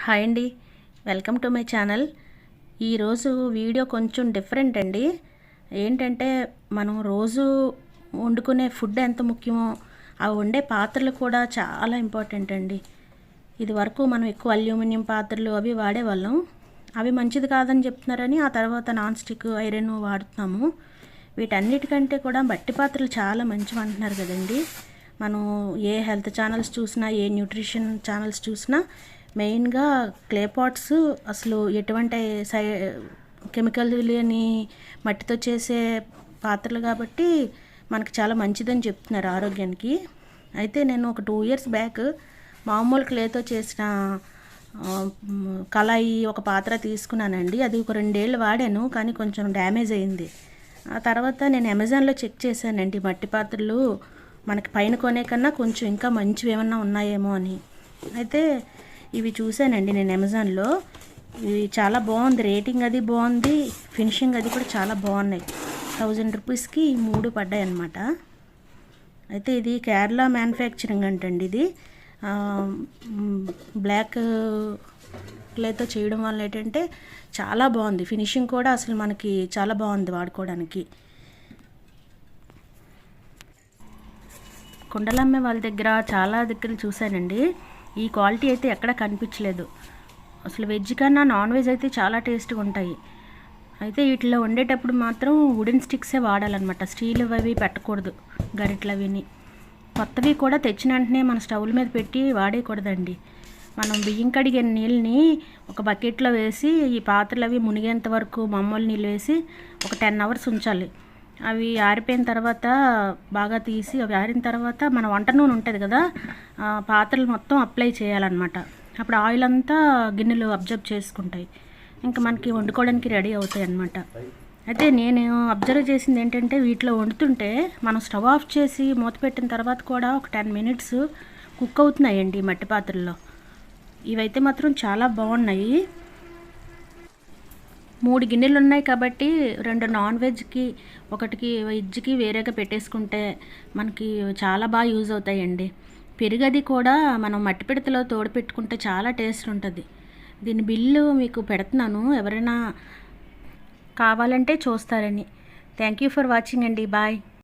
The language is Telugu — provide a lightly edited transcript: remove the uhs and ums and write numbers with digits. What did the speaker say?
హాయ్ అండి, వెల్కమ్ టు మై ఛానల్. ఈరోజు వీడియో కొంచెం డిఫరెంట్ అండి. ఏంటంటే మనం రోజు వండుకునే ఫుడ్ ఎంత ముఖ్యమో ఆ వండే పాత్రలు కూడా చాలా ఇంపార్టెంట్ అండి. ఇది వరకు మనం ఎక్కువ అల్యూమినియం పాత్రలు అవి వాడేవాళ్ళం. అవి మంచిది కాదని చెప్తున్నారని ఆ తర్వాత నాన్ స్టిక్ ఐరన్ వాడుతున్నాము. వీటన్నిటికంటే కూడా మట్టి పాత్రలు చాలా మంచివి అంటున్నారు కదండి. మనం ఏ హెల్త్ ఛానల్స్ చూసినా, ఏ న్యూట్రిషన్ ఛానల్స్ చూసినా మెయిన్గా క్లే పాట్స్ అసలు ఎటువంటి కెమికల్ లేని మట్టితో చేసే పాత్రలు కాబట్టి మనకి చాలా మంచిదని చెప్తున్నారు ఆరోగ్యానికి. అయితే నేను ఒక 2 ఇయర్స్ బ్యాక్ మామూలు క్లేతో చేసిన కళాయి ఒక పాత్ర తీసుకున్నానండి. అది ఒక 2 ఏళ్ళు వాడాను, కానీ కొంచెం డ్యామేజ్ అయింది. ఆ తర్వాత నేను అమెజాన్లో చెక్ చేశానండి, మట్టి పాత్రలు మనకి పైన కొనే కన్నా కొంచెం ఇంకా మంచివి ఏమన్నా ఉన్నాయేమో అని. అయితే ఇవి చూశానండి నేను అమెజాన్లో. ఇవి చాలా బాగుంది, రేటింగ్ అది బాగుంది, ఫినిషింగ్ అది కూడా చాలా బాగున్నాయి. 1000 రూపీస్కి 3 పడ్డాయి అన్నమాట. అయితే ఇది కేరళ మ్యానుఫ్యాక్చరింగ్ అంటండి. ఇది బ్లాక్ క్లేతో చేయడం వల్ల ఏంటంటే చాలా బాగుంది, ఫినిషింగ్ కూడా అసలు మనకి చాలా బాగుంది వాడుకోవడానికి. కుండలు అమ్మే వాళ్ళ దగ్గర చాలా దగ్గర చూశానండి, ఈ క్వాలిటీ అయితే ఎక్కడ కనిపించలేదు. అసలు వెజ్ కన్నా నాన్ వెజ్ అయితే చాలా టేస్ట్గా ఉంటాయి. అయితే వీటిలో వండేటప్పుడు మాత్రం వుడెన్ స్టిక్సే వాడాలన్నమాట, స్టీల్ అవి పెట్టకూడదు, గరిటలు అవిని. కొత్తవి కూడా తెచ్చిన వెంటనే మన స్టవ్ల మీద పెట్టి వాడేయకూడదండి. మనం బియ్యం కడిగే నీళ్ళని ఒక బకెట్లో వేసి ఈ పాత్రలు అవి మునిగేంత వరకు మామూలు నీళ్ళు వేసి ఒక 10 అవర్స్ ఉంచాలి. అవి ఆరిపోయిన తర్వాత బాగా తీసి, అవి ఆరిన తర్వాత మన వంట నూనె ఉంటుంది కదా, పాత్రలు మొత్తం అప్లై చేయాలన్నమాట. అప్పుడు ఆయిల్ అంతా గిన్నెలు అబ్జర్వ్ చేసుకుంటాయి, ఇంకా మనకి వండుకోవడానికి రెడీ అవుతాయి అన్నమాట. అయితే నేను అబ్జర్వ్ చేసింది ఏంటంటే, వీటిలో వండుతుంటే మనం స్టవ్ ఆఫ్ చేసి మూత పెట్టిన తర్వాత కూడా ఒక 10 మినిట్స్ కుక్ అవుతున్నాయండి మట్టి పాత్రల్లో. ఇవైతే మాత్రం చాలా బాగున్నాయి. 3 గిన్నెలు ఉన్నాయి కాబట్టి 2 నాన్ వెజ్కి, 1 వెజ్కి వేరేగా పెట్టేసుకుంటే మనకి చాలా బాగా యూజ్ అవుతాయండి. పెరుగది కూడా మనం మట్టి పిడతలో తోడు పెట్టుకుంటే చాలా టేస్ట్ ఉంటుంది. దీని బిల్లు మీకు పెడుతున్నాను, ఎవరైనా కావాలంటే చూస్తారని. థ్యాంక్ యూ ఫర్ వాచింగ్ అండి, బాయ్.